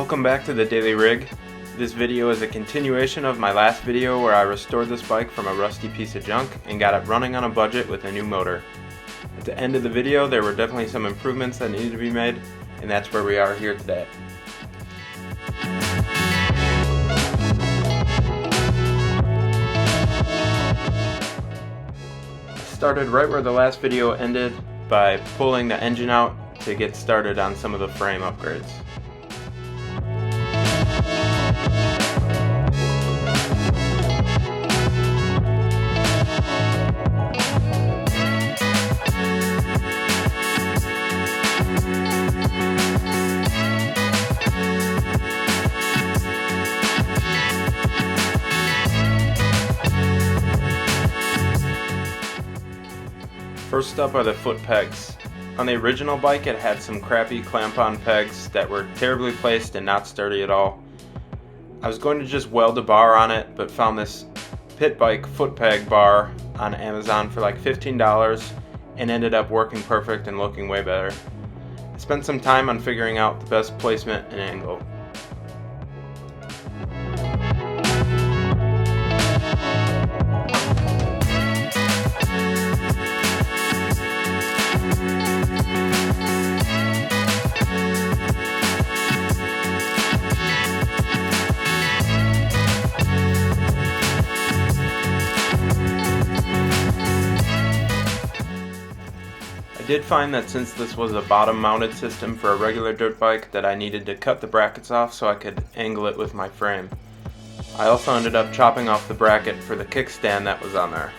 Welcome back to the Daily Rig. This video is a continuation of my last video where I restored this bike from a rusty piece of junk and got it running on a budget with a new motor. At the end of the video there were definitely some improvements that needed to be made, and that's where we are here today. I started right where the last video ended by pulling the engine out to get started on some of the frame upgrades. First up are the foot pegs. On the original bike it had some crappy clamp-on pegs that were terribly placed and not sturdy at all. I was going to just weld a bar on it, but found this pit bike foot peg bar on Amazon for like $15 and ended up working perfect and looking way better. I spent some time on figuring out the best placement and angle. I did find that since this was a bottom mounted system for a regular dirt bike that I needed to cut the brackets off so I could angle it with my frame. I also ended up chopping off the bracket for the kickstand that was on there.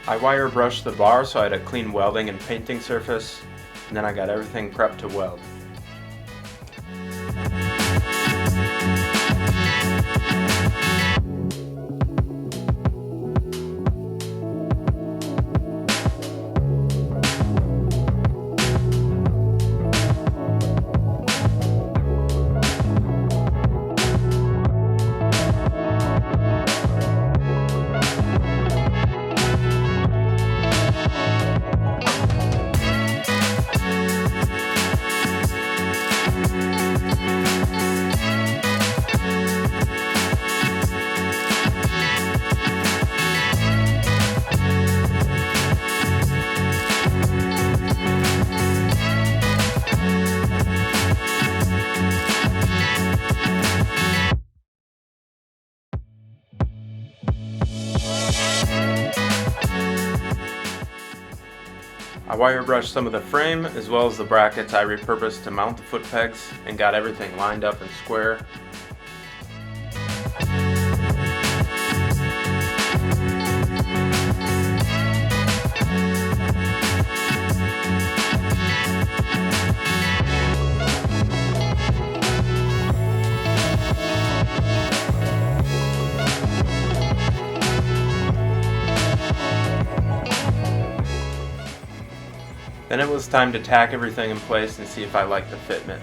I wire brushed the bar so I had a clean welding and painting surface, and then I got everything prepped to weld. I wire brushed some of the frame as well as the brackets I repurposed to mount the foot pegs and got everything lined up and square. Then it was time to tack everything in place and see if I liked the fitment.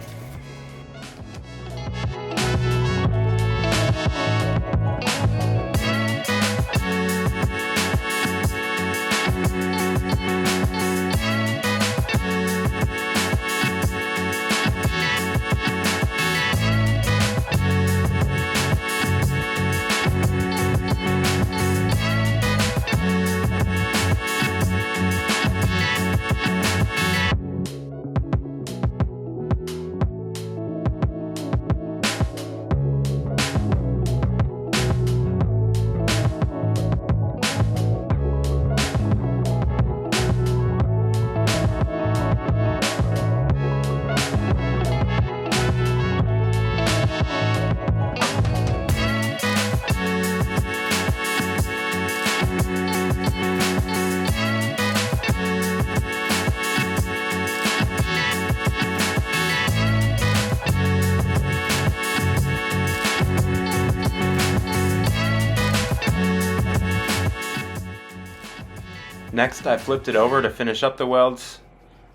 Next, I flipped it over to finish up the welds.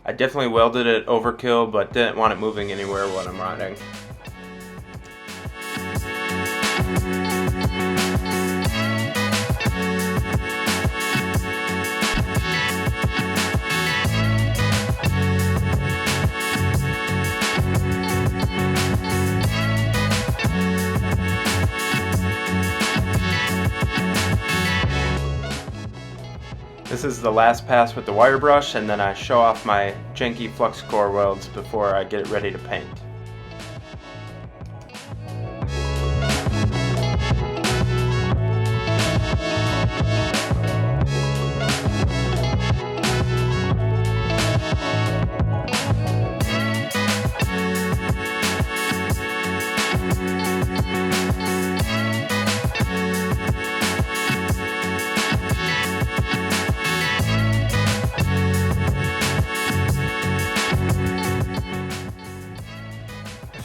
I definitely welded it overkill, but didn't want it moving anywhere while I'm riding. This is the last pass with the wire brush, and then I show off my janky flux core welds before I get it ready to paint.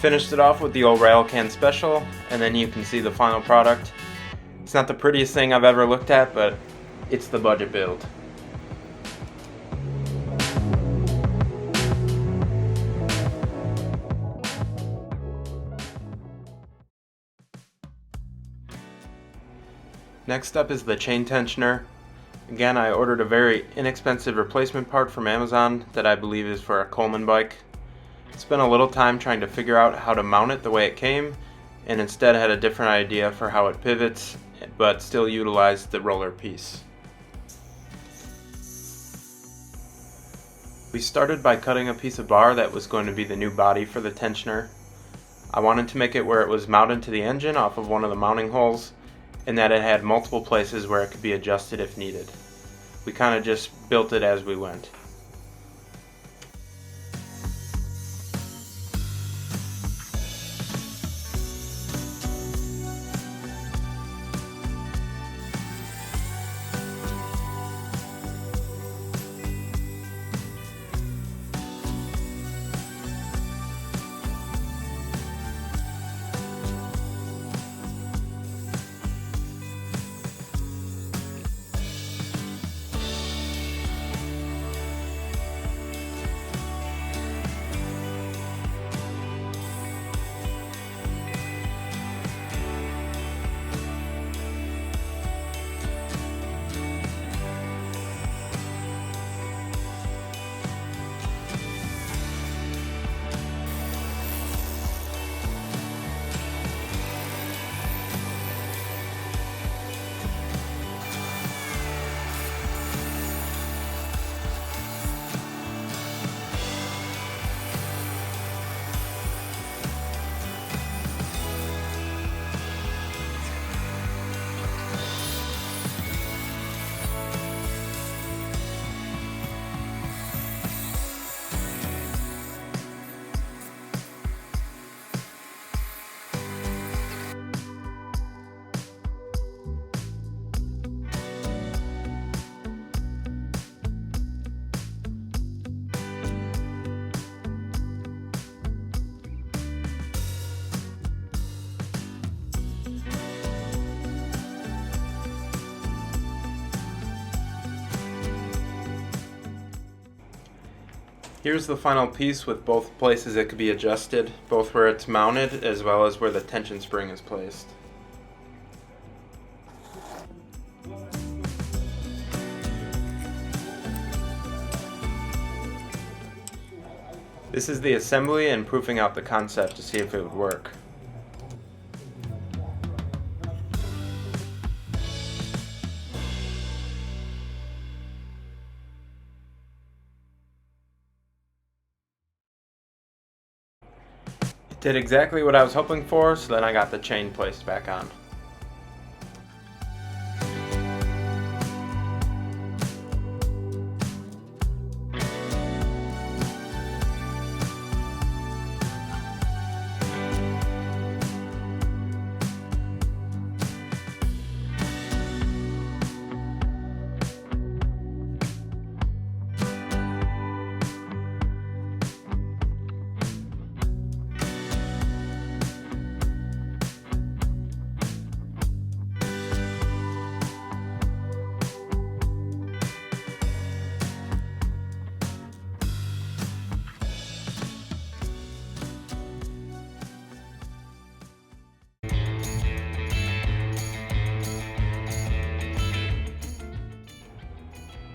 Finished it off with the old rail can special, and then you can see the final product. It's not the prettiest thing I've ever looked at, but it's the budget build. Next up is the chain tensioner. Again, I ordered a very inexpensive replacement part from Amazon that I believe is for a Coleman bike. Spent a little time trying to figure out how to mount it the way it came, and instead had a different idea for how it pivots, but still utilized the roller piece. We started by cutting a piece of bar that was going to be the new body for the tensioner. I wanted to make it where it was mounted to the engine off of one of the mounting holes, and that it had multiple places where it could be adjusted if needed. We kind of just built it as we went. Here's the final piece with both places it could be adjusted, both where it's mounted as well as where the tension spring is placed. This is the assembly and proofing out the concept to see if it would work. Did exactly what I was hoping for, so then I got the chain placed back on.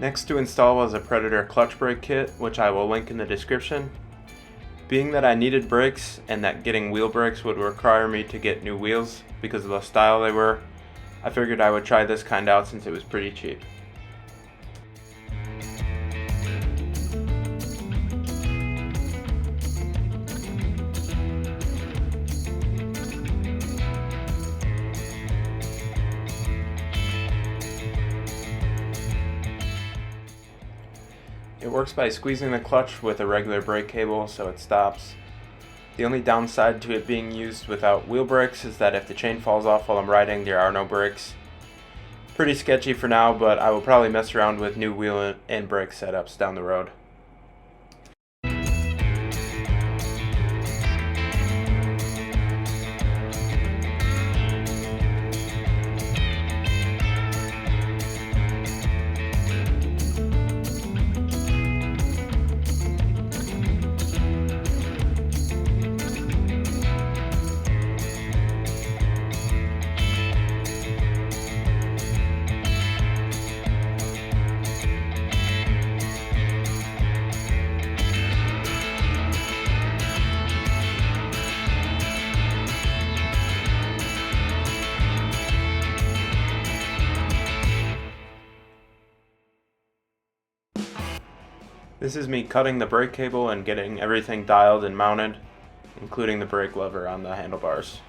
Next to install was a Predator clutch brake kit, which I will link in the description. Being that I needed brakes and that getting wheel brakes would require me to get new wheels because of the style they were, I figured I would try this kind out since it was pretty cheap. It works by squeezing the clutch with a regular brake cable so it stops. The only downside to it being used without wheel brakes is that if the chain falls off while I'm riding, there are no brakes. Pretty sketchy for now, but I will probably mess around with new wheel and brake setups down the road. This is me cutting the brake cable and getting everything dialed and mounted, including the brake lever on the handlebars.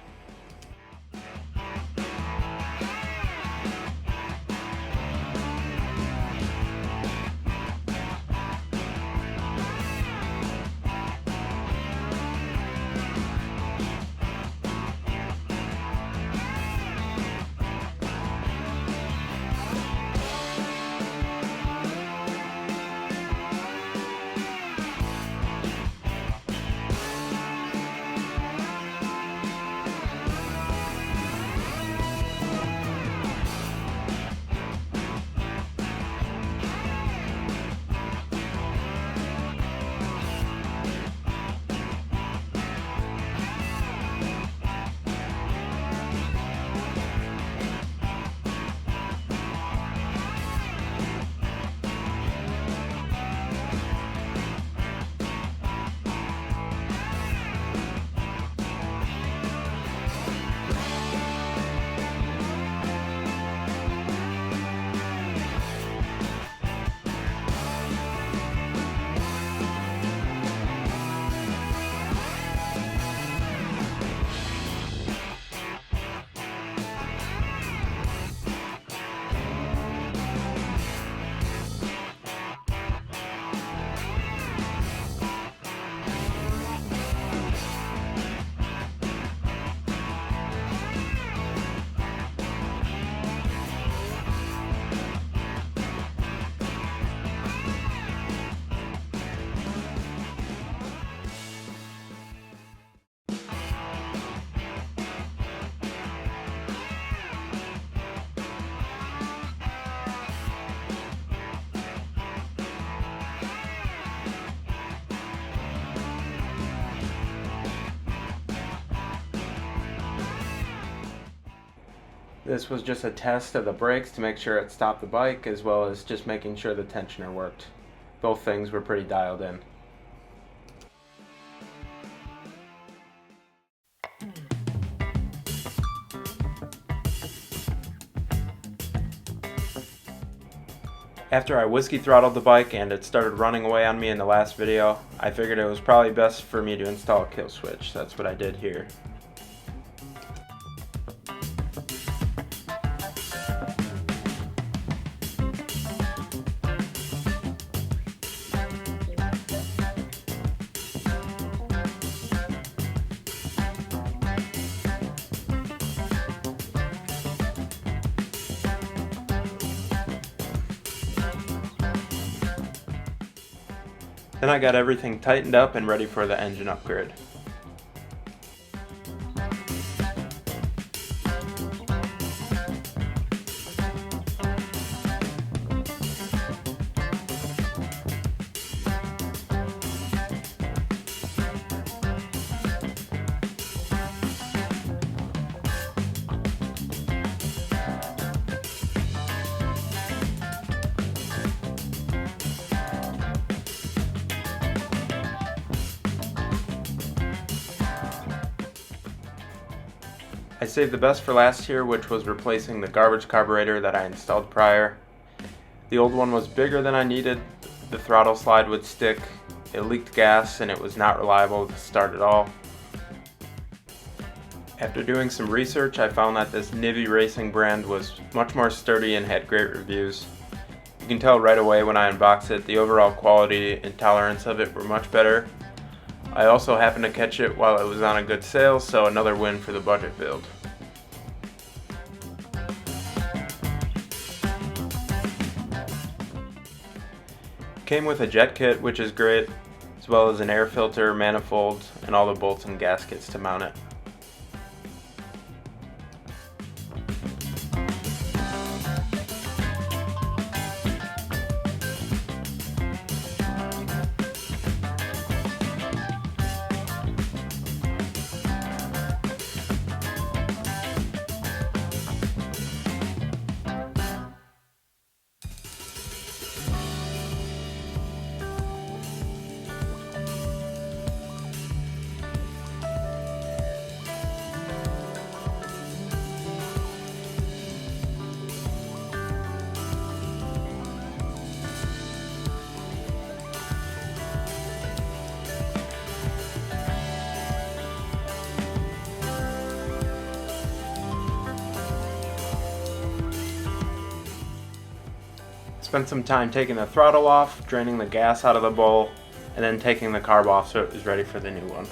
This was just a test of the brakes to make sure it stopped the bike, as well as just making sure the tensioner worked. Both things were pretty dialed in. After I whiskey throttled the bike and it started running away on me in the last video, I figured it was probably best for me to install a kill switch. That's what I did here. Then I got everything tightened up and ready for the engine upgrade. I saved the best for last here, which was replacing the garbage carburetor that I installed prior. The old one was bigger than I needed, the throttle slide would stick, it leaked gas, and it was not reliable to start at all. After doing some research, I found that this Nibbi Racing brand was much more sturdy and had great reviews. You can tell right away when I unbox it, the overall quality and tolerance of it were much better. I also happened to catch it while it was on a good sale, so another win for the budget build. Came with a jet kit, which is great, as well as an air filter, manifold, and all the bolts and gaskets to mount it. Spent some time taking the throttle off, draining the gas out of the bowl, and then taking the carb off so it was ready for the new one.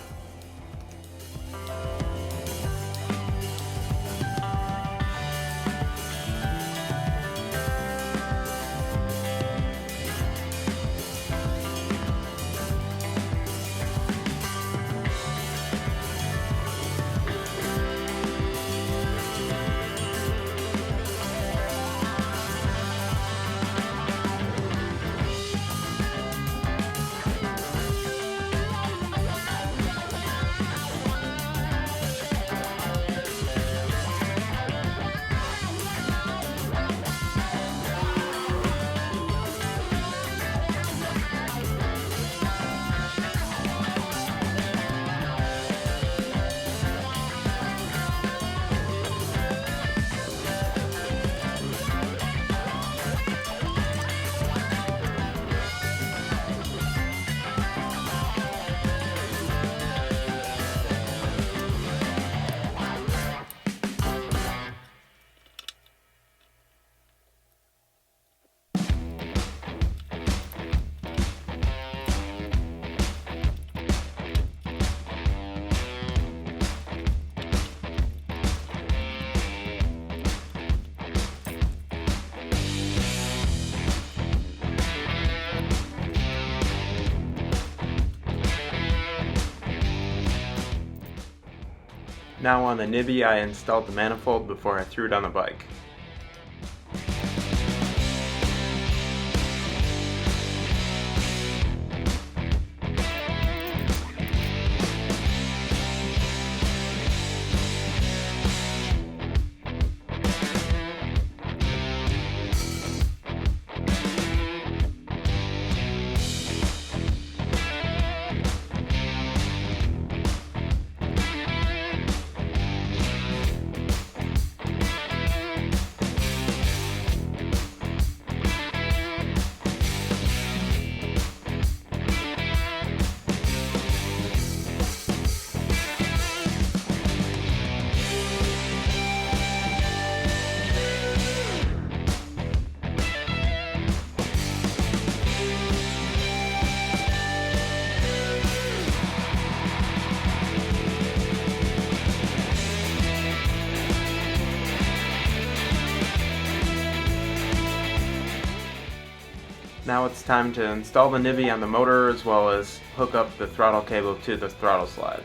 Now on the Nibbi, I installed the manifold before I threw it on the bike. Now it's time to install the Nibbi on the motor as well as hook up the throttle cable to the throttle slide.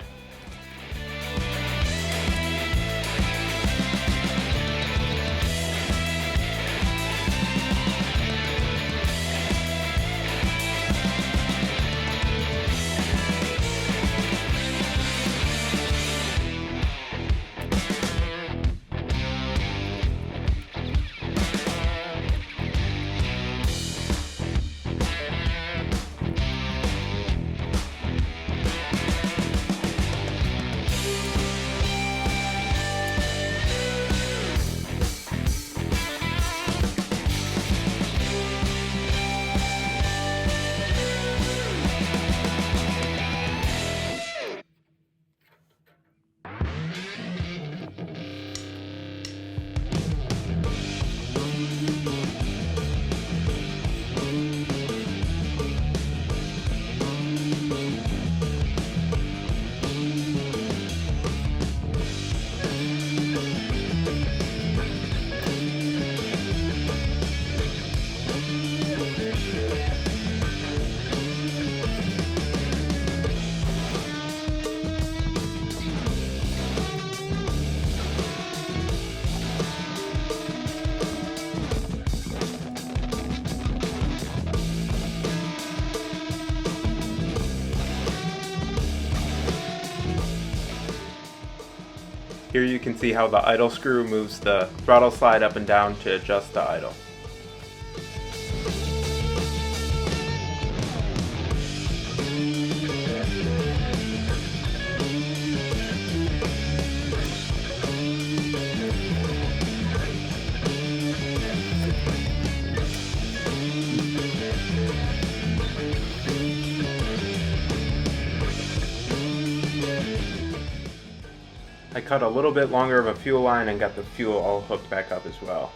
Here you can see how the idle screw moves the throttle slide up and down to adjust the idle. I cut a little bit longer of a fuel line and got the fuel all hooked back up as well.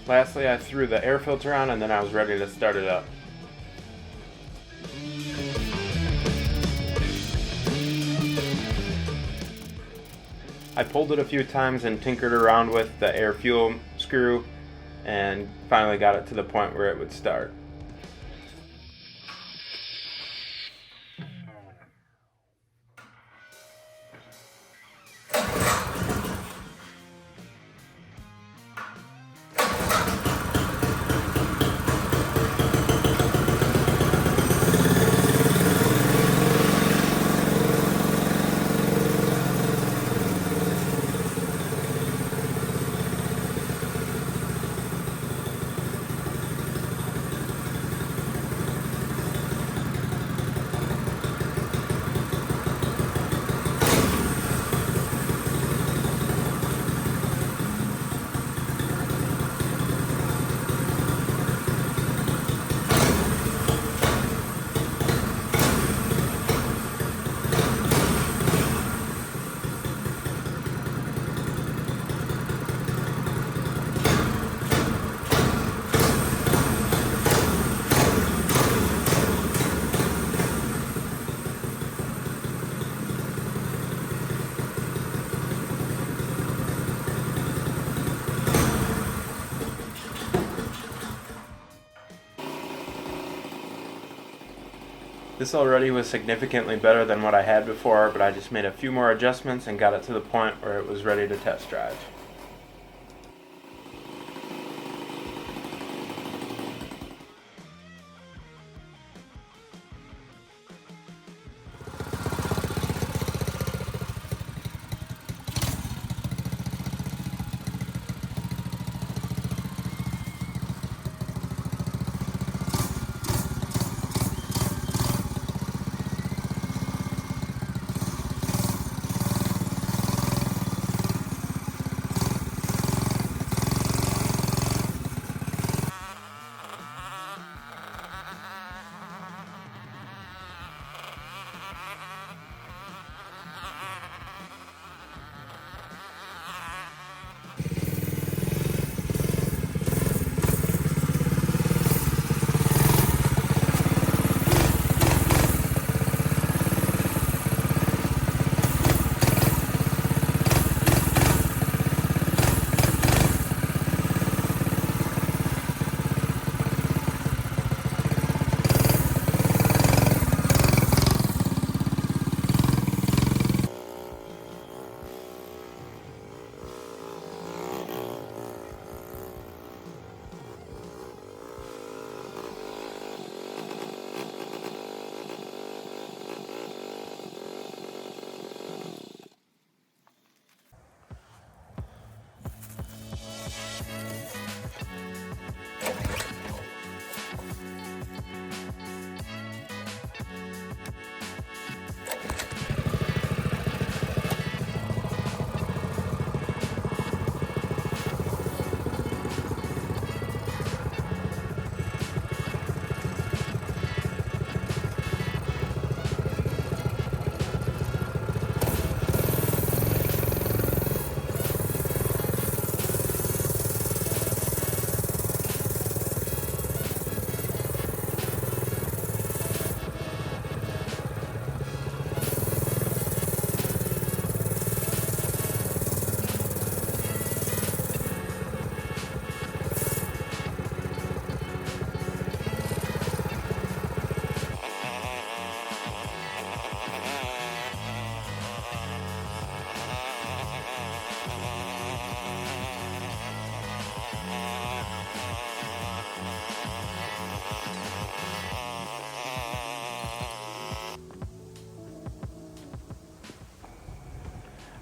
Lastly, I threw the air filter on and then I was ready to start it up. I pulled it a few times and tinkered around with the air fuel screw and finally got it to the point where it would start. This already was significantly better than what I had before, but I just made a few more adjustments and got it to the point where it was ready to test drive.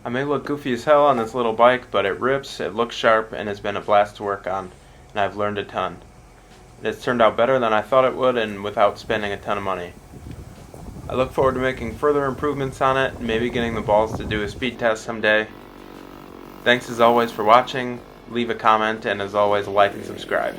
I may look goofy as hell on this little bike, but it rips, it looks sharp, and has been a blast to work on, and I've learned a ton. It's turned out better than I thought it would, and without spending a ton of money. I look forward to making further improvements on it, and maybe getting the balls to do a speed test someday. Thanks as always for watching. Leave a comment, and as always, like and subscribe.